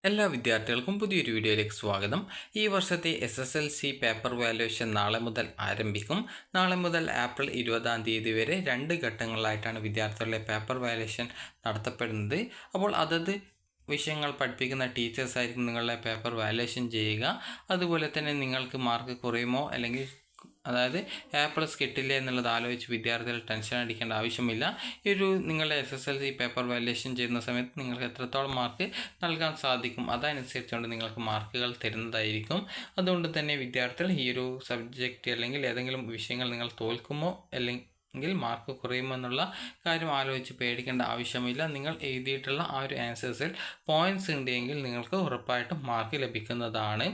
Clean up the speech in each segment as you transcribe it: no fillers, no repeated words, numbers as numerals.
എല്ലാ വിദ്യാർത്ഥികൾക്കും പുതിയൊരു വീഡിയോയിലേക്ക് സ്വാഗതം. ഈ വർഷത്തെ SSLC പേപ്പർ വാല്യുവേഷൻ നാളെ മുതൽ ആരംഭിക്കും. നാളെ മുതൽ ഏപ്രിൽ 20 വരെ 2 ഘട്ടങ്ങളിലായിട്ടാണ് വിദ്യാർത്ഥികളുടെ പേപ്പർ വാല്യുവേഷൻ നടത്തപ്പെടുന്നത്. അപ്പോൾ അതത് വിഷയങ്ങൾ പഠിപ്പിക്കുന്ന ടീച്ചേഴ്സ് ആയിരിക്കും നിങ്ങളുടെ പേപ്പർ വാല്യുവേഷൻ ചെയ്യുക. അതുപോലെ തന്നെ നിങ്ങൾക്ക് മാർക്ക് കുറയുമോ അല്ലെങ്കിൽ അതായത് A+ കിട്ടില്ല എന്നുള്ളത് ആലോചിച്ച് വിദ്യാർത്ഥികൾ ടെൻഷൻ അടിക്കേണ്ട ആവശ്യമില്ല. നിങ്ങളുടെ SSLC പേപ്പർ വാല്യുവേഷൻ ചെയ്യുന്ന സമയത്ത് നിങ്ങൾക്ക് എത്രത്തോളം മാർക്ക് നൽകാൻ സാധിക്കും അതനുസരിച്ചുകൊണ്ട് നിങ്ങൾക്ക് മാർക്കുകൾ തരുന്നതായിരിക്കും. അതുകൊണ്ട് തന്നെ വിദ്യാർത്ഥികൾ ഈ ഒരു സബ്ജക്റ്റ് അല്ലെങ്കിൽ ഏതെങ്കിലും വിഷയങ്ങൾ നിങ്ങൾ തോൽക്കുമോ അല്ലെങ്കിൽ മാർക്ക് കുറയുമെന്നുള്ള കാര്യം ആലോചിച്ച് പേടിക്കേണ്ട ആവശ്യമില്ല. നിങ്ങൾ എഴുതിയിട്ടുള്ള ആ ഒരു ആൻസേഴ്സിൽ പോയിൻറ്റ്സ് ഉണ്ടെങ്കിൽ നിങ്ങൾക്ക് ഉറപ്പായിട്ടും മാർക്ക് ലഭിക്കുന്നതാണ്.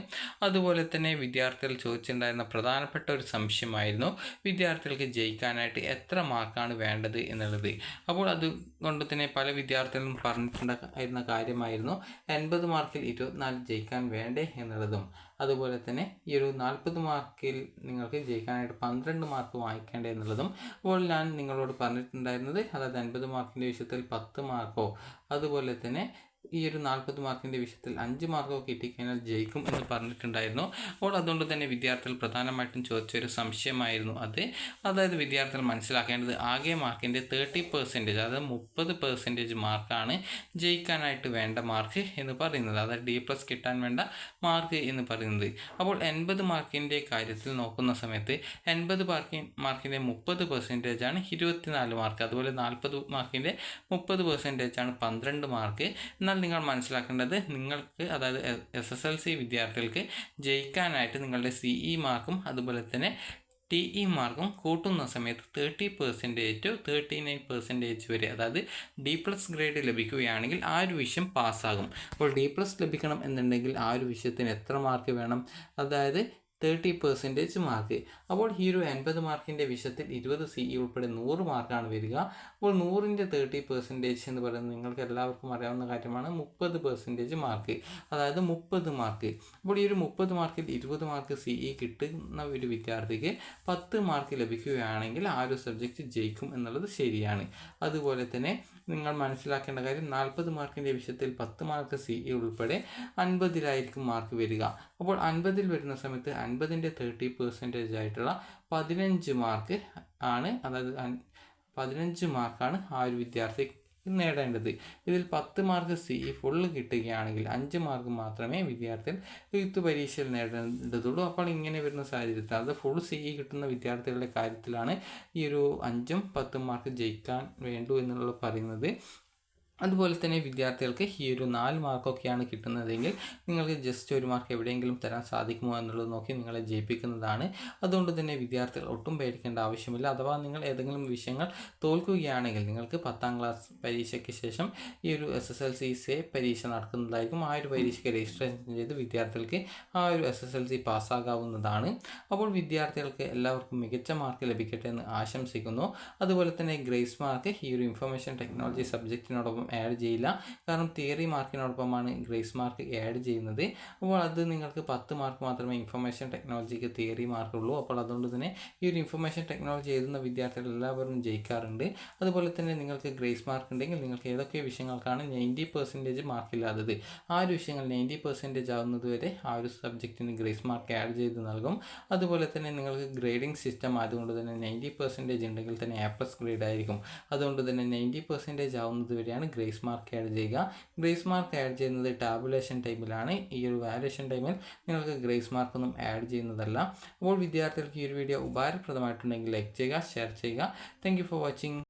അതുപോലെ തന്നെ വിദ്യാർത്ഥികൾ ചോദിച്ചിട്ടുണ്ടായിരുന്ന പ്രധാനപ്പെട്ട ഒരു സംശയമായിരുന്നു വിദ്യാർത്ഥികൾക്ക് ജയിക്കാനായിട്ട് എത്ര മാർക്കാണ് വേണ്ടത് എന്നുള്ളത്. അപ്പോൾ അതുകൊണ്ട് തന്നെ പല വിദ്യാർത്ഥികളും പറഞ്ഞിട്ടുണ്ടായിരുന്ന കാര്യമായിരുന്നു 80 മാർക്കിൽ 24 ജയിക്കാൻ വേണ്ടേ എന്നുള്ളതും. അതുപോലെ തന്നെ ഈ ഒരു 40 മാർക്കിൽ നിങ്ങൾക്ക് ജയിക്കാനായിട്ട് 12 മാർക്ക് വാങ്ങിക്കേണ്ടത് എന്നുള്ളതും. അപ്പോൾ ഞാൻ നിങ്ങളോട് പറഞ്ഞിട്ടുണ്ടായിരുന്നത് അതായത് 50 മാർക്കിൻ്റെ വിഷയത്തിൽ 10 മാർക്കോ അതുപോലെ തന്നെ ഈ ഒരു 40 മാർക്കിൻ്റെ വിഷയത്തിൽ 5 മാർക്കോ കിട്ടിക്കഴിഞ്ഞാൽ ജയിക്കും എന്ന് പറഞ്ഞിട്ടുണ്ടായിരുന്നു. അപ്പോൾ അതുകൊണ്ട് തന്നെ വിദ്യാർത്ഥികൾ പ്രധാനമായിട്ടും ചോദിച്ചൊരു സംശയമായിരുന്നു അതായത് വിദ്യാർത്ഥികൾ മനസ്സിലാക്കേണ്ടത് ആകെ മാർക്കിൻ്റെ 30% അതായത് 30% മാർക്കാണ് ജയിക്കാനായിട്ട് വേണ്ട മാർക്ക് എന്ന് പറയുന്നത്, അതായത് D+ കിട്ടാൻ വേണ്ട മാർക്ക് എന്ന് പറയുന്നത്. അപ്പോൾ 80 മാർക്കിൻ്റെ കാര്യത്തിൽ നോക്കുന്ന സമയത്ത് 80 മാർക്കിൻ്റെ 30% ആണ് 24 മാർക്ക്. അതുപോലെ 40 മാർക്കിൻ്റെ 30% ആണ് 12 മാർക്ക്. എന്നാൽ നിങ്ങൾ മനസ്സിലാക്കേണ്ടത് നിങ്ങൾക്ക് അതായത് SSLC വിദ്യാർത്ഥികൾക്ക് ജയിക്കാനായിട്ട് നിങ്ങളുടെ CE മാർക്കും അതുപോലെ തന്നെ TE മാർക്കും കൂട്ടുന്ന സമയത്ത് 30% to 39% വരെ അതായത് D+ ഗ്രേഡ് ലഭിക്കുകയാണെങ്കിൽ ആ ഒരു വിഷയം പാസ്സാകും. അപ്പോൾ D+ ലഭിക്കണം എന്നുണ്ടെങ്കിൽ ആ ഒരു വിഷയത്തിന് എത്ര മാർക്ക് വേണം? അതായത് 30% മാർക്ക്. അപ്പോൾ ഈ ഒരു 80 മാർക്കിൻ്റെ വിഷയത്തിൽ 20 CE ഉൾപ്പെടെ 100 മാർക്കാണ് വരിക. അപ്പോൾ 100ൻ്റെ 30% എന്ന് പറയുന്നത് നിങ്ങൾക്ക് എല്ലാവർക്കും അറിയാവുന്ന കാര്യമാണ് 30% മാർക്ക്, അതായത് 30 മാർക്ക്. അപ്പോൾ ഈ ഒരു 30 മാർക്കിൽ 20 മാർക്ക് CE കിട്ടുന്ന ഒരു വിദ്യാർത്ഥിക്ക് 10 മാർക്ക് ലഭിക്കുകയാണെങ്കിൽ ആ ഒരു സബ്ജക്റ്റ് ജയിക്കും എന്നുള്ളത് ശരിയാണ്. അതുപോലെ തന്നെ നിങ്ങൾ മനസ്സിലാക്കേണ്ട കാര്യം 40 മാർക്കിൻ്റെ വിഷയത്തിൽ 10 മാർക്ക് CE ഉൾപ്പെടെ 50-ലായിരിക്കും മാർക്ക് വരിക. അപ്പോൾ 50-ൽ വരുന്ന സമയത്ത് 50ൻ്റെ 30% ആയിട്ടുള്ള 15 മാർക്ക് ആണ്, അതായത് 15 മാർക്കാണ് ആ ഒരു വിദ്യാർത്ഥി നേടേണ്ടത്. ഇതിൽ 10 മാർക്ക് CE ഫുള്ള് കിട്ടുകയാണെങ്കിൽ 5 മാർക്ക് മാത്രമേ വിദ്യാർത്ഥികൾ എഴുത്തു പരീക്ഷയിൽ നേടേണ്ടതുള്ളൂ. അപ്പോൾ ഇങ്ങനെ വരുന്ന സാഹചര്യത്തിൽ അത് ഫുൾ CE കിട്ടുന്ന വിദ്യാർത്ഥികളുടെ കാര്യത്തിലാണ് ഈ ഒരു 5ഉം 10 മാർക്ക് ജയിക്കാൻ വേണ്ടു എന്നുള്ളത് പറയുന്നത്. അതുപോലെ തന്നെ വിദ്യാർത്ഥികൾക്ക് ഈ ഒരു 4 മാർക്കൊക്കെയാണ് കിട്ടുന്നതെങ്കിൽ നിങ്ങൾക്ക് ജസ്റ്റ് 1 മാർക്ക് എവിടെയെങ്കിലും തരാൻ സാധിക്കുമോ എന്നുള്ളത് നോക്കി നിങ്ങളെ ജയിപ്പിക്കുന്നതാണ്. അതുകൊണ്ട് തന്നെ വിദ്യാർത്ഥികൾ ഒട്ടും പേടിക്കേണ്ട ആവശ്യമില്ല. അഥവാ നിങ്ങൾ ഏതെങ്കിലും വിഷയങ്ങൾ തോൽക്കുകയാണെങ്കിൽ നിങ്ങൾക്ക് 10ാം ക്ലാസ് പരീക്ഷയ്ക്ക് ശേഷം ഈ ഒരു SSLC പരീക്ഷ നടക്കുന്നതായിരിക്കും. ആ ഒരു പരീക്ഷയ്ക്ക് രജിസ്ട്രേഷൻ ചെയ്ത് വിദ്യാർത്ഥികൾക്ക് ആ ഒരു SSLC പാസ്സാകാവുന്നതാണ്. അപ്പോൾ വിദ്യാർത്ഥികൾക്ക് എല്ലാവർക്കും മികച്ച മാർക്ക് ലഭിക്കട്ടെ എന്ന് ആശംസിക്കുന്നു. അതുപോലെ തന്നെ ഗ്രേസ് മാർക്ക് ഈ ഒരു ഇൻഫർമേഷൻ ടെക്നോളജി സബ്ജക്റ്റിനോടൊപ്പം ആഡ് ചെയ്യില്ല, കാരണം തിയറി മാർക്കിനോടൊപ്പമാണ് ഗ്രേസ് മാർക്ക് ആഡ് ചെയ്യുന്നത്. അപ്പോൾ അത് നിങ്ങൾക്ക് 10 മാർക്ക് മാത്രമേ ഇൻഫർമേഷൻ ടെക്നോളജിക്ക് തിയറി മാർക്കുള്ളൂ. അപ്പോൾ അതുകൊണ്ട് തന്നെ ഈ ഒരു ഇൻഫർമേഷൻ ടെക്നോളജി എഴുതുന്ന വിദ്യാർത്ഥികൾ എല്ലാവരും ജയിക്കാറുണ്ട്. അതുപോലെ തന്നെ നിങ്ങൾക്ക് ഗ്രേസ് മാർക്ക് ഉണ്ടെങ്കിൽ നിങ്ങൾക്ക് ഏതൊക്കെ വിഷയങ്ങൾക്കാണ് 90% മാർക്കില്ലാത്തത് ആ ഒരു വിഷയങ്ങൾ 90% ആവുന്നത് വരെ ആ ഒരു സബ്ജക്റ്റിന് ഗ്രേസ് മാർക്ക് ആഡ് ചെയ്ത് നൽകും. അതുപോലെ തന്നെ നിങ്ങൾക്ക് ഗ്രേഡിംഗ് സിസ്റ്റം ആയതുകൊണ്ട് തന്നെ 90% ഉണ്ടെങ്കിൽ തന്നെ A+ ഗ്രേഡ് ആയിരിക്കും. അതുകൊണ്ട് തന്നെ 90% ആവുന്നത് വരെയാണ് ഗ്രേസ് മാർക്ക് ആഡ് ചെയ്യുക. ഗ്രേസ് മാർക്ക് ആഡ് ചെയ്യുന്നത് ടാബുലേഷൻ ടൈമിലാണ്. ഈ ഒരു വാല്യുവേഷൻ ടൈമിൽ നിങ്ങൾക്ക് ഗ്രേസ് മാർക്കൊന്നും ആഡ് ചെയ്യുന്നതല്ല. അപ്പോൾ വിദ്യാർത്ഥികൾക്ക് ഈ ഒരു വീഡിയോ ഉപകാരപ്രദമായിട്ടുണ്ടെങ്കിൽ ലൈക്ക് ചെയ്യുക, ഷെയർ ചെയ്യുക. Thank you for watching.